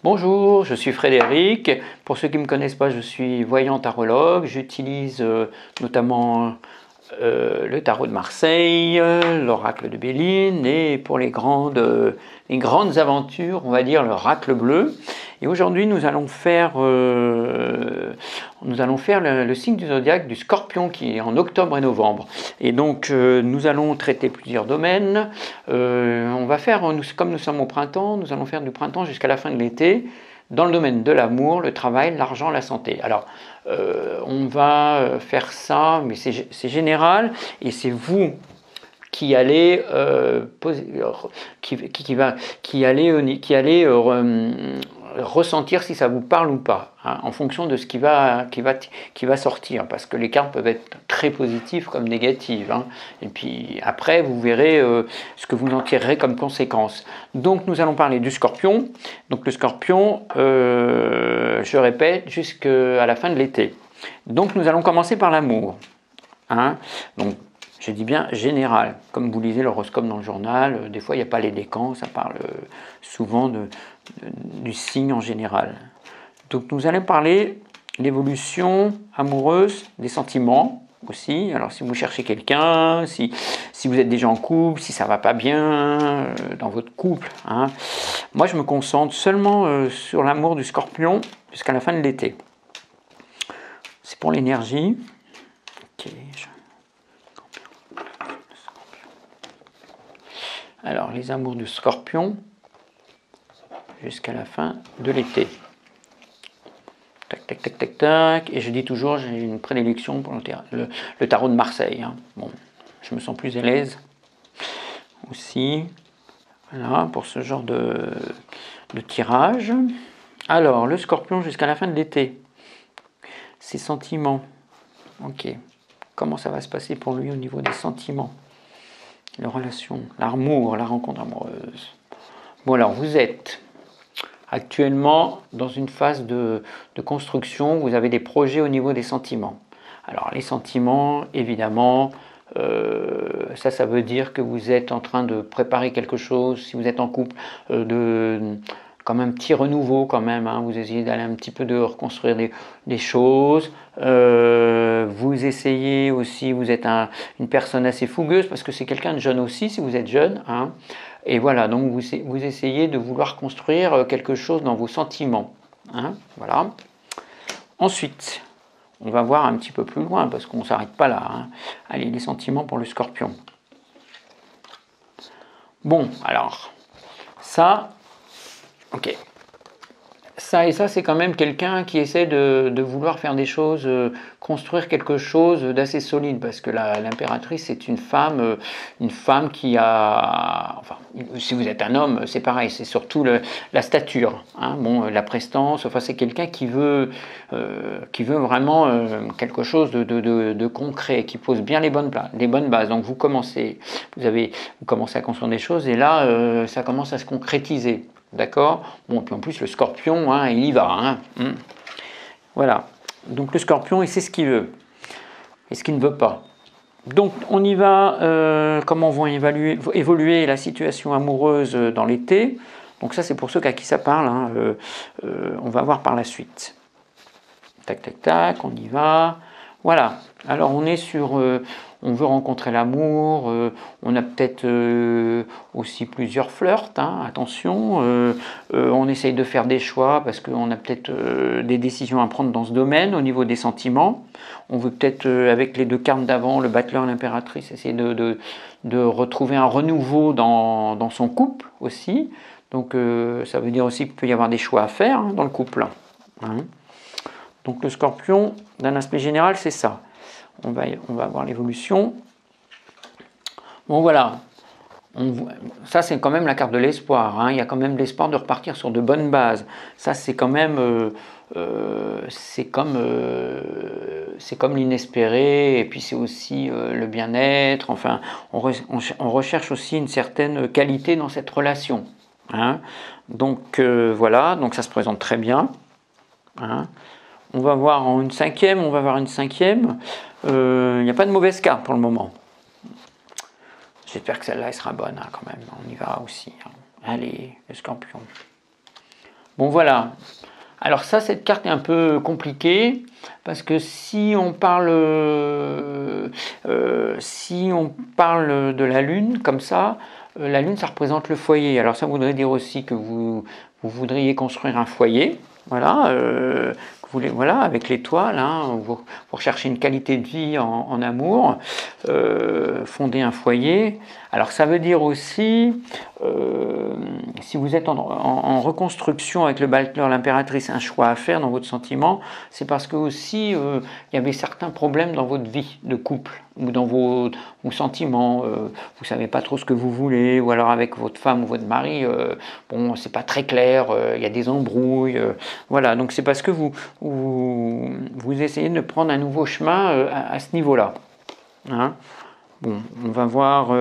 Bonjour, je suis Frédéric. Pour ceux qui ne me connaissent pas, je suis voyant tarologue. J'utilise notamment le tarot de Marseille, l'oracle de Béline et pour les grandes aventures, on va dire l'oracle bleu. Et aujourd'hui, nous allons faire le signe du zodiaque du Scorpion qui est en octobre et novembre. Et donc, nous allons traiter plusieurs domaines. On va faire, comme nous sommes au printemps, nous allons faire du printemps jusqu'à la fin de l'été dans le domaine de l'amour, le travail, l'argent, la santé. Alors, on va faire ça, mais c'est général et c'est vous qui allez ressentir si ça vous parle ou pas, hein, en fonction de ce qui va sortir, parce que les cartes peuvent être très positives comme négatives, hein, et puis après vous verrez ce que vous en tirerez comme conséquence. Donc nous allons parler du Scorpion. Donc le Scorpion, je répète, jusqu'à la fin de l'été. Donc nous allons commencer par l'amour, hein. Donc je dis bien général, comme vous lisez l'horoscope dans le journal, des fois il n'y a pas les décans, ça parle souvent du signe en général. Donc nous allons parler de l'évolution amoureuse, des sentiments aussi. Alors si vous cherchez quelqu'un, si vous êtes déjà en couple, si ça ne va pas bien dans votre couple, hein. Moi je me concentre seulement sur l'amour du Scorpion jusqu'à la fin de l'été. C'est pour l'énergie. Ok. Alors, les amours du Scorpion jusqu'à la fin de l'été. Tac, tac, tac, tac, tac. Et je dis toujours, j'ai une prédilection pour le tarot de Marseille, hein. Bon, je me sens plus à l'aise aussi. Voilà, pour ce genre de tirage. Alors, le Scorpion jusqu'à la fin de l'été. Ses sentiments. Ok. Comment ça va se passer pour lui au niveau des sentiments? Les relations, l'amour, la rencontre amoureuse. Bon, alors vous êtes actuellement dans une phase de construction, vous avez des projets au niveau des sentiments. Alors les sentiments, évidemment, ça veut dire que vous êtes en train de préparer quelque chose, si vous êtes en couple, comme un petit renouveau quand même, hein. Vous essayez d'aller un petit peu de reconstruire des choses, vous essayez aussi, vous êtes une personne assez fougueuse parce que c'est quelqu'un de jeune aussi si vous êtes jeune, hein. Et voilà, donc vous essayez de vouloir construire quelque chose dans vos sentiments, hein, voilà. Ensuite, on va voir un petit peu plus loin parce qu'on ne s'arrête pas là, hein. Allez, les sentiments pour le Scorpion. Bon, alors, ça... Ok. Ça et ça, c'est quand même quelqu'un qui essaie de vouloir faire des choses, construire quelque chose d'assez solide, parce que l'impératrice, c'est une femme qui a... Enfin, si vous êtes un homme, c'est pareil, c'est surtout la stature, hein, bon, la prestance, enfin, c'est quelqu'un qui veut vraiment quelque chose de concret, qui pose bien les bonnes bases. Donc vous commencez à construire des choses, et là, ça commence à se concrétiser. D'accord? Bon, puis en plus, le Scorpion, hein, il y va, hein. Voilà. Donc le Scorpion, il sait ce qu'il veut et ce qu'il ne veut pas. Donc on y va, comment vont évoluer la situation amoureuse dans l'été. Donc ça, c'est pour ceux à qui ça parle, hein. On va voir par la suite. Tac, tac, tac, on y va. Voilà. Alors on est sur... on veut rencontrer l'amour, on a peut-être aussi plusieurs flirts, hein, attention, on essaye de faire des choix parce qu'on a peut-être des décisions à prendre dans ce domaine au niveau des sentiments. On veut peut-être, avec les deux cartes d'avant, le battleur et l'impératrice, essayer de retrouver un renouveau dans son couple aussi. Donc ça veut dire aussi qu'il peut y avoir des choix à faire, hein, dans le couple, hein. Donc le Scorpion, d'un aspect général, c'est ça. On va voir l'évolution. Bon voilà, ça c'est quand même la carte de l'espoir, hein. Il y a quand même l'espoir de repartir sur de bonnes bases. Ça c'est quand même, c'est comme l'inespéré, et puis c'est aussi le bien-être. Enfin, on recherche aussi une certaine qualité dans cette relation, hein. Donc voilà, donc ça se présente très bien, hein. On va voir une cinquième. Il n'y a pas de mauvaise carte pour le moment. J'espère que celle-là elle sera bonne, hein, quand même. On y va aussi, hein. Allez, le Scorpion. Bon voilà. Alors ça, cette carte est un peu compliquée parce que si on parle de la Lune comme ça, la Lune, ça représente le foyer. Alors ça voudrait dire aussi que vous voudriez construire un foyer, voilà, voilà, avec l'étoile, hein, vous recherchez une qualité de vie en amour, fonder un foyer. Alors ça veut dire aussi, si vous êtes en reconstruction avec le Bachelor, l'impératrice, un choix à faire dans votre sentiment, c'est parce que aussi il y avait certains problèmes dans votre vie de couple ou dans vos sentiments, vous savez pas trop ce que vous voulez, ou alors avec votre femme ou votre mari, bon, c'est pas très clair, il y a des embrouilles, voilà, donc c'est parce que vous essayez de prendre un nouveau chemin à ce niveau-là. Hein. Bon, on va voir.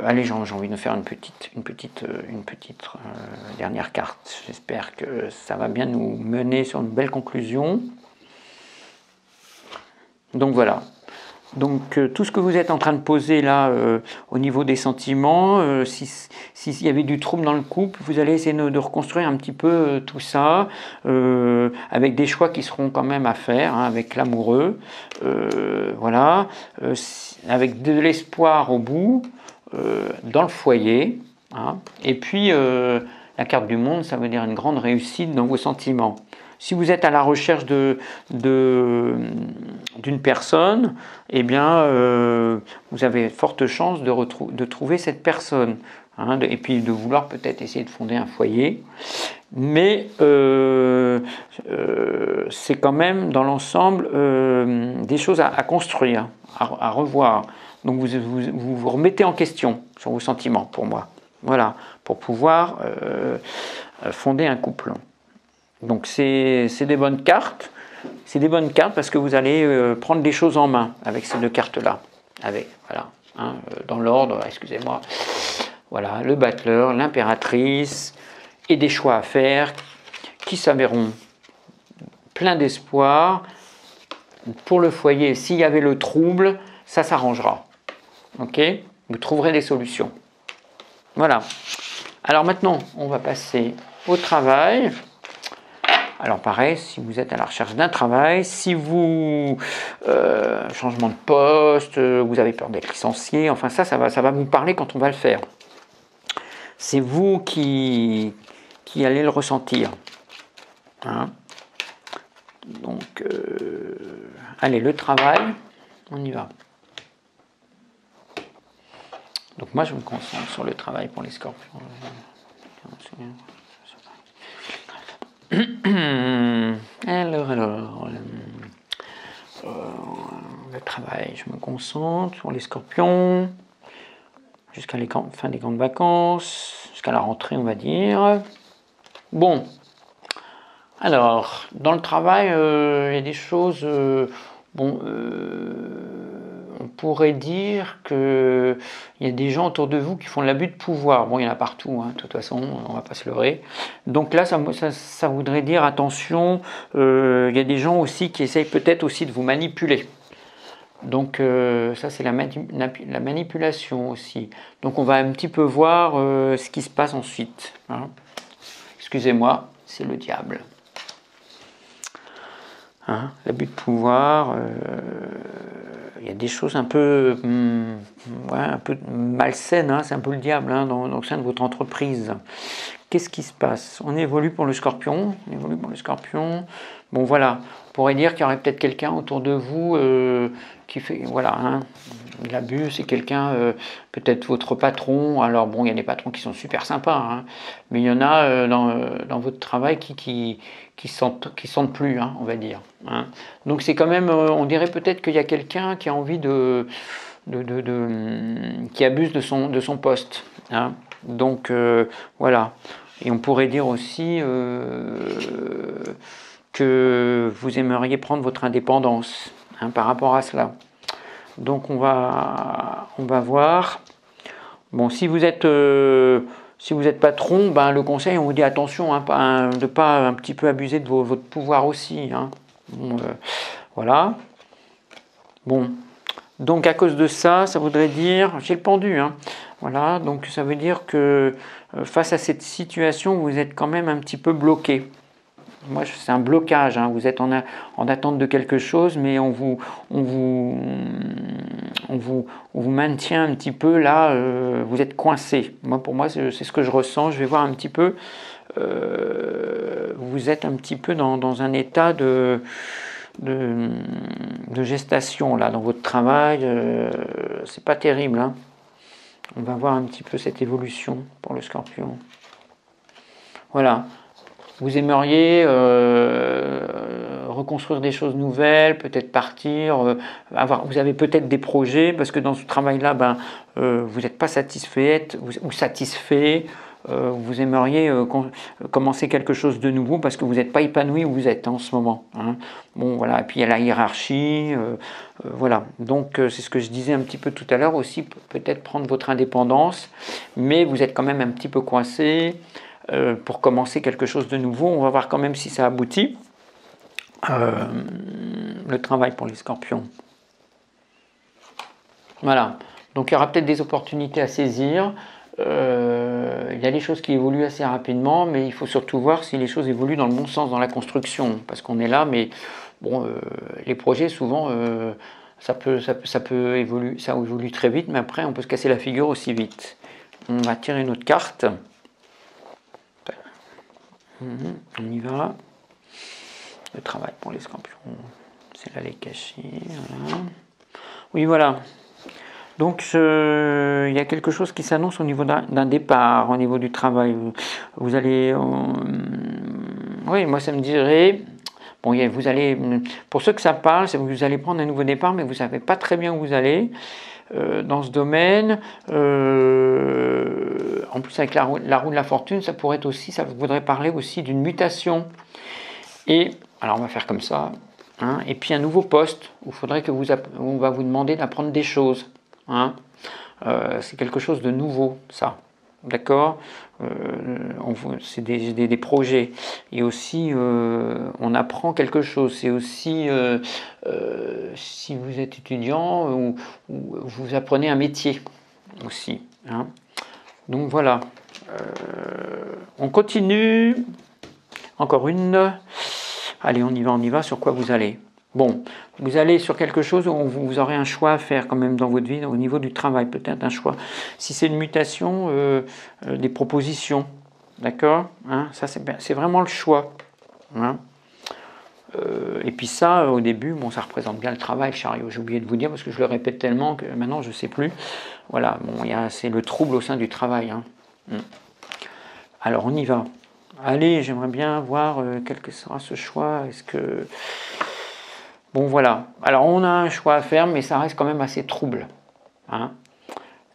Allez, j'ai envie de faire une petite dernière carte. J'espère que ça va bien nous mener sur une belle conclusion. Donc voilà. Donc tout ce que vous êtes en train de poser là au niveau des sentiments, s'il y avait du trouble dans le couple, vous allez essayer de reconstruire un petit peu tout ça, avec des choix qui seront quand même à faire, hein, avec l'amoureux, voilà, avec de l'espoir au bout, dans le foyer, hein, et puis la carte du monde, ça veut dire une grande réussite dans vos sentiments. Si vous êtes à la recherche d'une personne, eh bien, vous avez forte chance de trouver cette personne. Hein, et puis de vouloir peut-être essayer de fonder un foyer. Mais c'est quand même dans l'ensemble des choses à construire, à revoir. Donc vous remettez en question sur vos sentiments, pour moi. Voilà, pour pouvoir fonder un couple. Donc c'est des bonnes cartes. C'est des bonnes cartes parce que vous allez prendre des choses en main avec ces deux cartes-là. Voilà, hein, dans l'ordre, excusez-moi. Voilà, le Bachelor, l'impératrice et des choix à faire qui s'avéreront pleins d'espoir. Pour le foyer, s'il y avait le trouble, ça s'arrangera. Ok ? Vous trouverez des solutions. Voilà. Alors maintenant, on va passer au travail. Alors pareil, si vous êtes à la recherche d'un travail, si vous changement de poste, vous avez peur d'être licencié, enfin ça va vous parler quand on va le faire. C'est vous qui allez le ressentir. Hein. Donc, allez, le travail, on y va. Donc moi, je me concentre sur le travail pour les scorpions. Alors, le travail, je me concentre sur les scorpions jusqu'à la fin des grandes vacances, jusqu'à la rentrée, on va dire. Bon, alors, dans le travail, il y a des choses, on pourrait dire qu'il y a des gens autour de vous qui font de l'abus de pouvoir. Bon, il y en a partout, hein, de toute façon, on ne va pas se leurrer. Donc là, ça voudrait dire, attention, il y a des gens aussi qui essayent peut-être aussi de vous manipuler. Donc ça, c'est la manipulation aussi. Donc on va un petit peu voir ce qui se passe ensuite. Hein. Excusez-moi, c'est le diable. Hein, l'abus de pouvoir, il y a des choses un peu malsaines, hein, c'est un peu le diable hein, dans le sein de votre entreprise. Qu'est-ce qui se passe? On évolue pour le scorpion, Bon voilà, on pourrait dire qu'il y aurait peut-être quelqu'un autour de vous qui fait, voilà, hein, l'abus, c'est quelqu'un, peut-être votre patron. Alors bon, il y a des patrons qui sont super sympas, hein, mais il y en a dans votre travail qui sentent plus, hein, on va dire. Hein. Donc c'est quand même, on dirait peut-être qu'il y a quelqu'un qui a envie qui abuse de son poste. Hein. Donc voilà. Et on pourrait dire aussi que vous aimeriez prendre votre indépendance hein, par rapport à cela. Donc on va voir. Bon, si vous êtes patron, ben, le conseil, on vous dit attention hein, de ne pas un petit peu abuser de votre pouvoir aussi. Hein. Bon, voilà. Bon. Donc à cause de ça, ça voudrait dire, j'ai le pendu, hein. Voilà, donc ça veut dire que face à cette situation, vous êtes quand même un petit peu bloqué. Moi, c'est un blocage, hein. Vous êtes en attente de quelque chose, mais on vous, on vous maintient un petit peu là, vous êtes coincé. Moi, pour moi, c'est ce que je ressens. Je vais voir un petit peu. Vous êtes un petit peu dans un état de gestation là, dans votre travail. C'est pas terrible, hein. On va voir un petit peu cette évolution pour le Scorpion. Voilà. Vous aimeriez reconstruire des choses nouvelles, peut-être partir, vous avez peut-être des projets, parce que dans ce travail-là, vous n'êtes pas satisfaite ou satisfait, vous aimeriez commencer quelque chose de nouveau, parce que vous n'êtes pas épanoui où vous êtes en ce moment. Hein. Bon, voilà. Et puis il y a la hiérarchie, voilà. Donc c'est ce que je disais un petit peu tout à l'heure aussi, peut-être prendre votre indépendance, mais vous êtes quand même un petit peu coincé. Pour commencer quelque chose de nouveau, on va voir quand même si ça aboutit. Le travail pour les Scorpions. Voilà. Donc il y aura peut-être des opportunités à saisir. Il y a des choses qui évoluent assez rapidement, mais il faut surtout voir si les choses évoluent dans le bon sens dans la construction, parce qu'on est là, mais bon, les projets souvent ça évolue très vite, mais après on peut se casser la figure aussi vite. On va tirer une autre carte. On y va. Le travail pour les Scorpions. C'est là les cachets. Voilà. Oui, voilà. Donc, il y a quelque chose qui s'annonce au niveau d'un départ, au niveau du travail. Vous allez... oui, moi, ça me dirait... Bon, vous allez... Pour ceux que ça parle, c'est que vous allez prendre un nouveau départ, mais vous ne savez pas très bien où vous allez. Dans ce domaine, en plus avec la roue de la fortune, ça pourrait être aussi, ça voudrait parler aussi d'une mutation. Et alors on va faire comme ça, hein, et puis un nouveau poste où il faudrait que on va vous demander d'apprendre des choses. Hein. C'est quelque chose de nouveau, ça. D'accord, c'est des projets, et aussi on apprend quelque chose. C'est aussi si vous êtes étudiant ou vous apprenez un métier aussi. Hein. Donc voilà, on continue. Encore une. Allez, on y va. Sur quoi vous allez? Bon, vous allez sur quelque chose où vous aurez un choix à faire quand même dans votre vie, au niveau du travail, peut-être un choix. Si c'est une mutation, des propositions, d'accord, hein, ça c'est vraiment le choix. Hein. Et puis ça, au début, bon, ça représente bien le travail, le chariot. J'ai oublié de vous dire, parce que je le répète tellement que maintenant je ne sais plus. Voilà, bon, c'est le trouble au sein du travail. Hein. Alors, on y va. Allez, j'aimerais bien voir quel que sera ce choix. Est-ce que... Bon, voilà. Alors, on a un choix à faire, mais ça reste quand même assez trouble. Hein.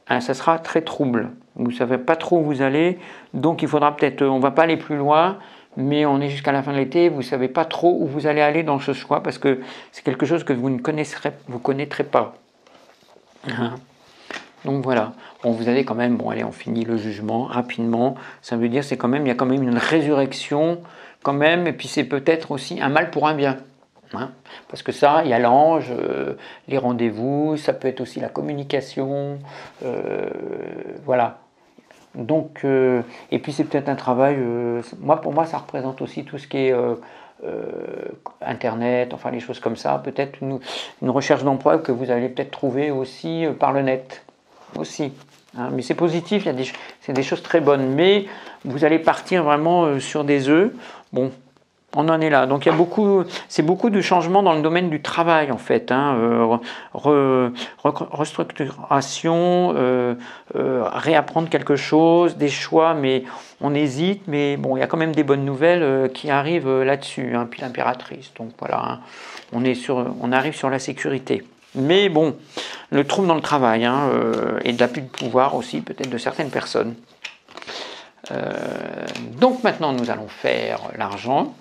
Ça sera très trouble. Vous ne savez pas trop où vous allez. Donc, il faudra peut-être... on ne va pas aller plus loin, mais on est jusqu'à la fin de l'été. Vous ne savez pas trop où vous allez aller dans ce choix, parce que c'est quelque chose que vous connaîtrez pas. Hein. Donc voilà, bon, vous avez quand même, bon allez, on finit le jugement rapidement, ça veut dire il y a quand même une résurrection, quand même, et puis c'est peut-être aussi un mal pour un bien, hein, parce que ça, il y a l'ange, les rendez-vous, ça peut être aussi la communication, voilà. Donc, et puis c'est peut-être un travail, pour moi ça représente aussi tout ce qui est Internet, enfin les choses comme ça, peut-être une recherche d'emploi que vous allez peut-être trouver aussi par le net. Aussi, hein, mais c'est positif, c'est des choses très bonnes, mais vous allez partir vraiment sur des œufs. Bon, on en est là. Donc il y a c'est beaucoup de changements dans le domaine du travail en fait. Hein, restructuration, réapprendre quelque chose, des choix, mais on hésite. Mais bon, il y a quand même des bonnes nouvelles qui arrivent là-dessus. Hein, puis l'impératrice. Donc voilà, hein, on arrive sur la sécurité. Mais bon, le trouble dans le travail, hein, et de l'abus de pouvoir aussi, peut-être de certaines personnes. Donc maintenant, nous allons faire l'argent.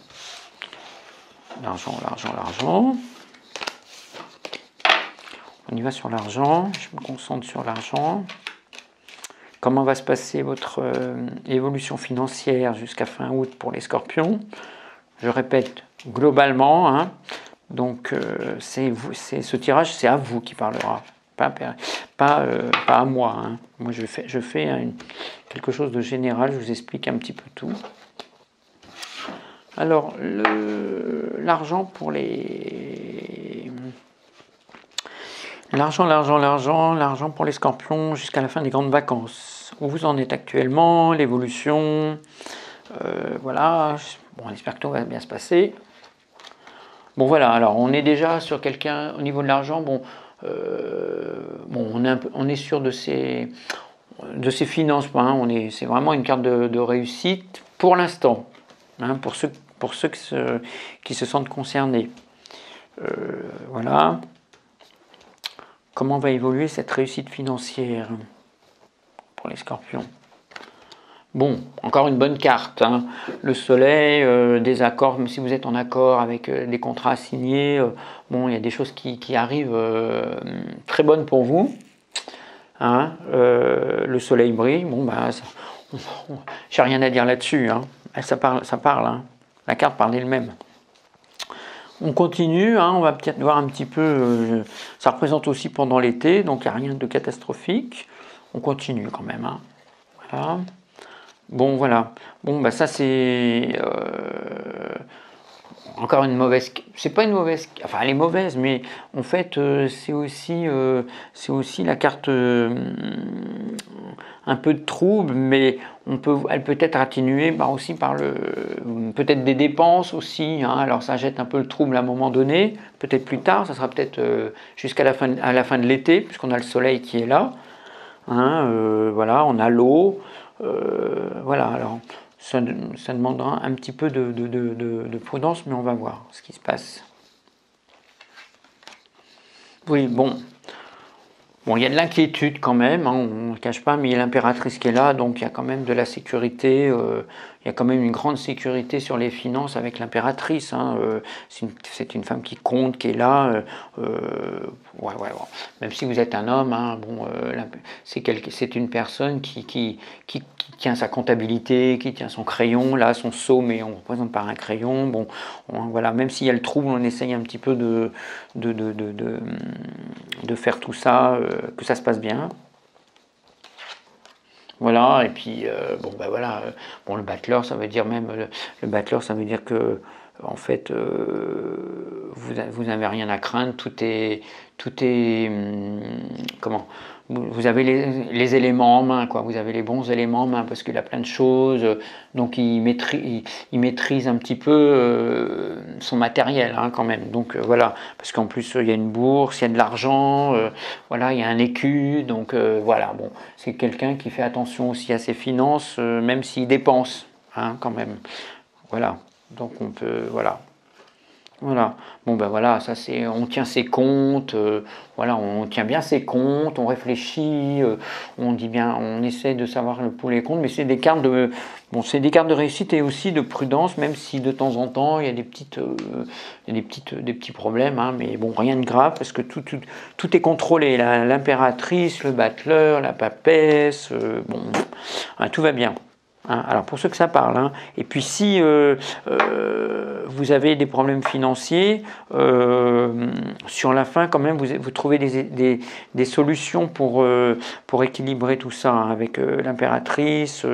L'argent. On y va sur l'argent. Je me concentre sur l'argent. Comment va se passer votre évolution financière jusqu'à fin août pour les Scorpions? Je répète, globalement, hein, donc ce tirage, c'est à vous qui parlera. pas à moi. Hein. Moi, je fais quelque chose de général, je vous explique un petit peu tout. Alors, l'argent pour les... L'argent pour les scorpions jusqu'à la fin des grandes vacances. Où vous en êtes actuellement, l'évolution, voilà. Bon, on espère que tout va bien se passer. Bon, voilà, alors on est déjà sur quelqu'un, au niveau de l'argent, bon, on est sûr de ses finances, hein, c'est vraiment une carte de réussite pour l'instant, hein, pour ceux qui se sentent concernés. Voilà. Comment va évoluer cette réussite financière pour les scorpions? Bon, encore une bonne carte, hein. Le soleil, des accords, même si vous êtes en accord avec des contrats signés, bon, il y a des choses qui arrivent très bonnes pour vous. Hein. Le soleil brille, bon, bah, j'ai rien à dire là-dessus, hein. Ça parle, hein. La carte parle d'elle-même. On continue, hein, on va peut-être voir un petit peu, ça représente aussi pendant l'été, donc il n'y a rien de catastrophique. On continue quand même, hein. Voilà. Bon, voilà. Bon, bah ça c'est encore une mauvaise. C'est pas une mauvaise. Enfin, elle est mauvaise, mais en fait, c'est aussi la carte un peu de trouble, mais elle peut être atténuée aussi par peut-être des dépenses aussi. Hein. Alors, ça jette un peu le trouble à un moment donné. Peut-être plus tard, ça sera peut-être jusqu'à la fin de l'été, puisqu'on a le soleil qui est là. Hein, voilà, on a l'eau. Voilà, alors ça demandera un petit peu de prudence, mais on va voir ce qui se passe. Oui, bon, il y a de l'inquiétude quand même, hein, on ne le cache pas, mais il y a l'impératrice qui est là, donc il y a quand même de la sécurité, il y a quand même une grande sécurité sur les finances avec l'impératrice. Hein, c'est une femme qui compte, qui est là. Ouais. Même si vous êtes un homme, hein, bon, c'est une personne qui tient sa comptabilité, qui tient son crayon, là son sceau, mais on représente par un crayon. Bon, voilà, même s'il y a le trouble, on essaye un petit peu de faire tout ça, que ça se passe bien. Voilà, et puis bon ben voilà, bon le battleur ça veut dire le battleur ça veut dire que en fait vous n'avez rien à craindre, tout est comment, vous avez les éléments en main, quoi. Vous avez les bons éléments en main parce qu'il a plein de choses, donc il maîtrise un petit peu son matériel, hein, quand même. Donc voilà, parce qu'en plus il y a une bourse, il y a de l'argent, voilà, il y a un écu, donc voilà, bon, c'est quelqu'un qui fait attention aussi à ses finances, même s'il dépense, hein, quand même. Voilà, donc on peut, voilà. Voilà, bon ben voilà, ça c'est, on tient ses comptes, voilà, on tient bien ses comptes, on réfléchit, on dit bien, on essaie de savoir le pour les comptes, mais c'est des cartes de, bon, c'est des cartes de réussite et aussi de prudence, même si de temps en temps il y a des petits problèmes, hein, mais bon, rien de grave parce que tout est contrôlé, l'impératrice, le battleur, la papesse, bon, hein, tout va bien. Hein, alors pour ceux que ça parle, hein. Et puis si vous avez des problèmes financiers, sur la fin quand même vous trouvez des solutions pour équilibrer tout ça, hein, avec l'impératrice.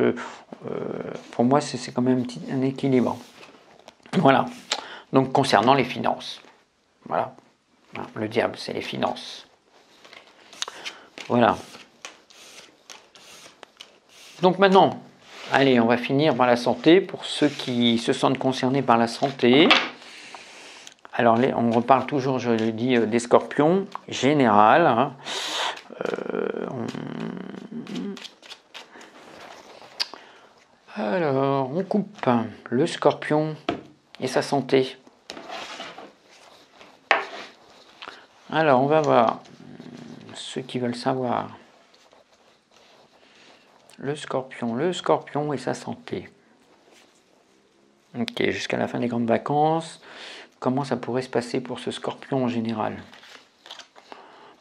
Pour moi c'est quand même un équilibre. Voilà, donc concernant les finances, voilà, hein, le diable c'est les finances. Voilà. Donc maintenant, allez, on va finir par la santé, pour ceux qui se sentent concernés par la santé. Alors, on reparle toujours, je le dis, des scorpions, général. Hein. Alors, on coupe le scorpion et sa santé. Alors, on va voir ceux qui veulent savoir. Le scorpion et sa santé. Ok, jusqu'à la fin des grandes vacances, comment ça pourrait se passer pour ce scorpion en général?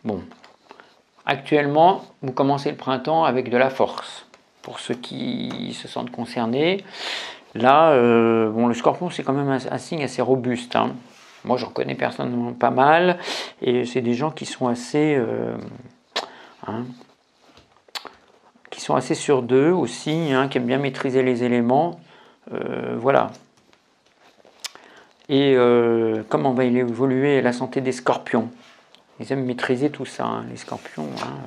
Bon, actuellement, vous commencez le printemps avec de la force. Pour ceux qui se sentent concernés, là, bon, le scorpion, c'est quand même un signe assez robuste, hein. Moi, j'en connais personnellement pas mal, et c'est des gens qui sont assez hein, qui sont assez sûrs d'eux aussi, hein, qui aiment bien maîtriser les éléments. Voilà. Et comment va évoluer la santé des scorpions? Ils aiment maîtriser tout ça, hein, les scorpions. Hein,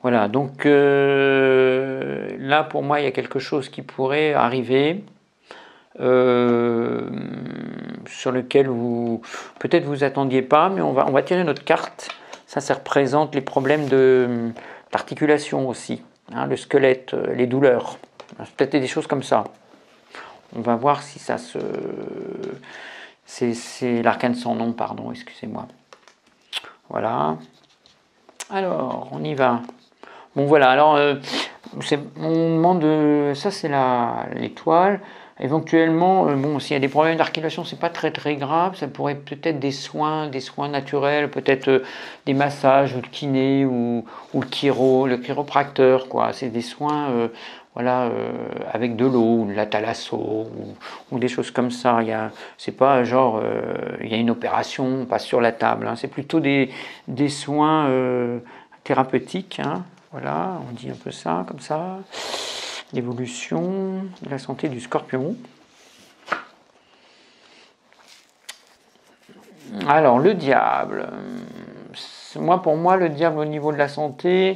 voilà, donc là pour moi il y a quelque chose qui pourrait arriver, sur lequel vous peut-être vous attendiez pas, mais on va tirer notre carte. Ça représente les problèmes d'articulation aussi, hein, le squelette, les douleurs, peut-être des choses comme ça. On va voir si ça se... C'est l'arcane sans nom, pardon, excusez-moi. Voilà. Alors, on y va. Bon, voilà. Alors, on demande... ça, c'est l'étoile. Éventuellement, bon, s'il y a des problèmes d'articulation, c'est pas très très grave. Ça pourrait peut-être des soins naturels, peut-être des massages ou le kiné ou le chiropracteur, quoi. C'est des soins, voilà, avec de l'eau, ou de la thalasso ou des choses comme ça. C'est pas genre, il y a une opération, on passe sur la table. Hein. C'est plutôt des soins thérapeutiques. Hein. Voilà, on dit un peu ça, comme ça. L'évolution de la santé du scorpion. Alors, le diable. Pour moi, le diable au niveau de la santé,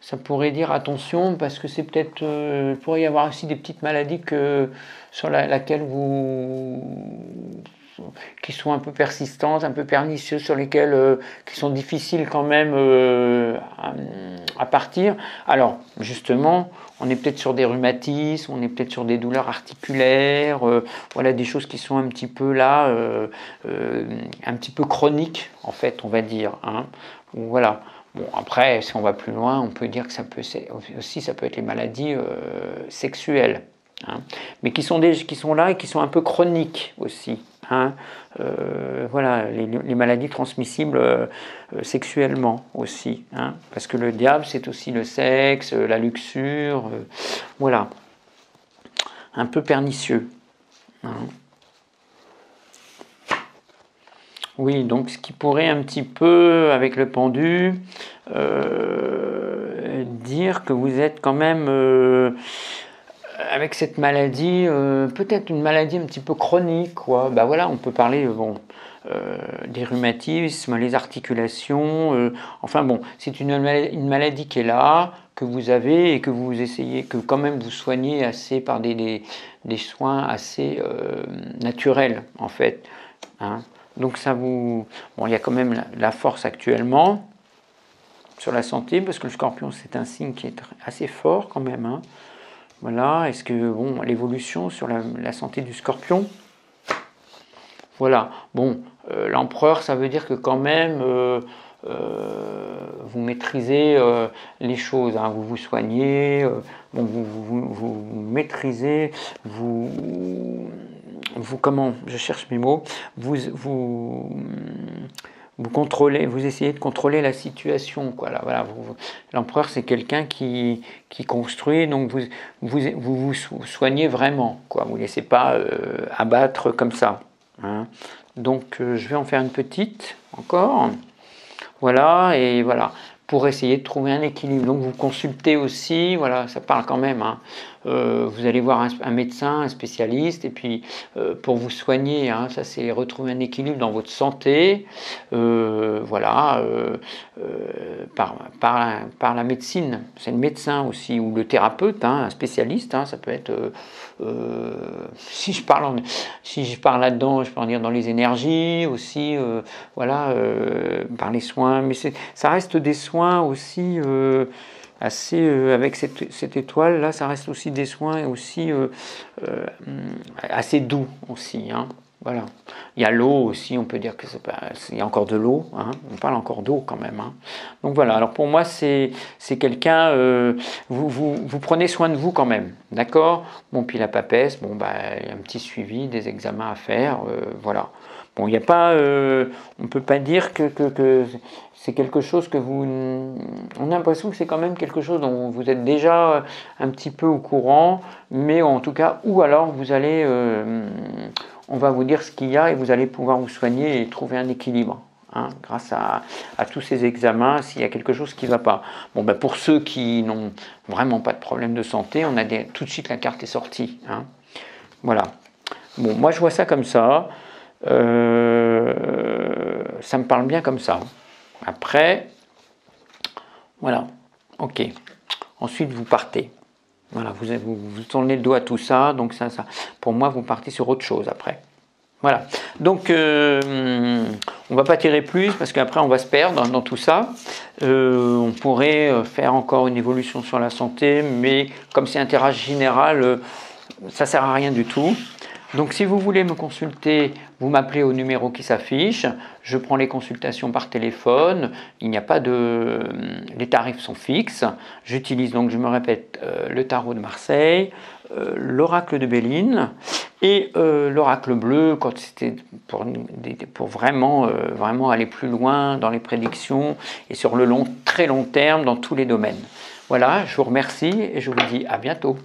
ça pourrait dire attention, parce que c'est peut-être... il pourrait y avoir aussi des petites maladies sur laquelle qui sont un peu persistantes, un peu pernicieuses, sur lesquelles qui sont difficiles quand même à partir. Alors, justement, on est peut-être sur des rhumatismes, on est peut-être sur des douleurs articulaires, voilà, des choses qui sont un petit peu là, un petit peu chroniques, en fait, on va dire. Hein. Voilà. Bon, après, si on va plus loin, on peut dire que ça peut être les maladies sexuelles, hein, mais qui sont là et qui sont un peu chroniques aussi. Hein, voilà, les maladies transmissibles sexuellement aussi, hein, parce que le diable, c'est aussi le sexe, la luxure, voilà, un peu pernicieux. Hein. Oui, donc ce qui pourrait un petit peu, avec le pendu, dire que vous êtes quand même, avec cette maladie, peut-être une maladie un petit peu chronique, quoi. Bah voilà, on peut parler, des rhumatismes, les articulations, enfin bon, c'est une maladie qui est là, que vous avez et que vous essayez, que quand même vous soignez assez par des soins assez naturels, en fait. Hein. Donc ça vous... Bon, il y a quand même la force actuellement sur la santé, parce que le scorpion, c'est un signe qui est assez fort quand même. Hein. Voilà, est-ce que, bon, l'évolution sur la santé du scorpion? Voilà, bon, l'empereur, ça veut dire que quand même, vous maîtrisez les choses, hein, vous vous soignez, bon, vous maîtrisez, comment, je cherche mes mots, vous contrôlez, vous essayez de contrôler la situation, quoi. Là, voilà, l'empereur, c'est quelqu'un qui construit, donc vous soignez vraiment, quoi. Vous ne laissez pas abattre comme ça. Hein. Donc, je vais en faire une petite encore. Voilà, et voilà, pour essayer de trouver un équilibre. Donc, vous consultez aussi, voilà, ça parle quand même. Hein. Vous allez voir un médecin, un spécialiste, et puis pour vous soigner, hein, ça c'est retrouver un équilibre dans votre santé, voilà, par la médecine. C'est le médecin aussi, ou le thérapeute, hein, un spécialiste, hein, ça peut être, si je parle là-dedans, je peux en dire dans les énergies aussi, voilà, par les soins, mais ça reste des soins aussi assez, avec cette étoile là, ça reste aussi des soins aussi assez doux aussi, hein. Voilà. Il y a l'eau aussi, on peut dire que il y a encore de l'eau, hein. On parle encore d'eau quand même. Hein. Donc voilà, alors pour moi c'est quelqu'un, vous prenez soin de vous quand même, d'accord? Bon, puis la papesse, bon, bah, il y a un petit suivi, des examens à faire, voilà. Bon, il n'y a pas, on ne peut pas dire que c'est quelque chose que on a l'impression que c'est quand même quelque chose dont vous êtes déjà un petit peu au courant, mais en tout cas, ou alors vous allez, on va vous dire ce qu'il y a et vous allez pouvoir vous soigner et trouver un équilibre. hein, grâce à tous ces examens, s'il y a quelque chose qui ne va pas. Bon, ben pour ceux qui n'ont vraiment pas de problème de santé, on a tout de suite la carte est sortie. Hein. Voilà. Bon, moi je vois ça comme ça. Ça me parle bien comme ça. Après, voilà. Ok. Ensuite, vous partez. Voilà, vous tournez le dos à tout ça, donc ça, pour moi, vous partez sur autre chose après. Voilà, donc on ne va pas tirer plus parce qu'après on va se perdre dans tout ça. On pourrait faire encore une évolution sur la santé, mais comme c'est un tirage général, ça ne sert à rien du tout. Donc si vous voulez me consulter, vous m'appelez au numéro qui s'affiche, je prends les consultations par téléphone, il n'y a pas de... les tarifs sont fixes, j'utilise donc, je me répète, le tarot de Marseille, l'oracle de Béline et l'oracle bleu quand c'était pour vraiment, vraiment aller plus loin dans les prédictions et sur le très long terme dans tous les domaines. Voilà, je vous remercie et je vous dis à bientôt.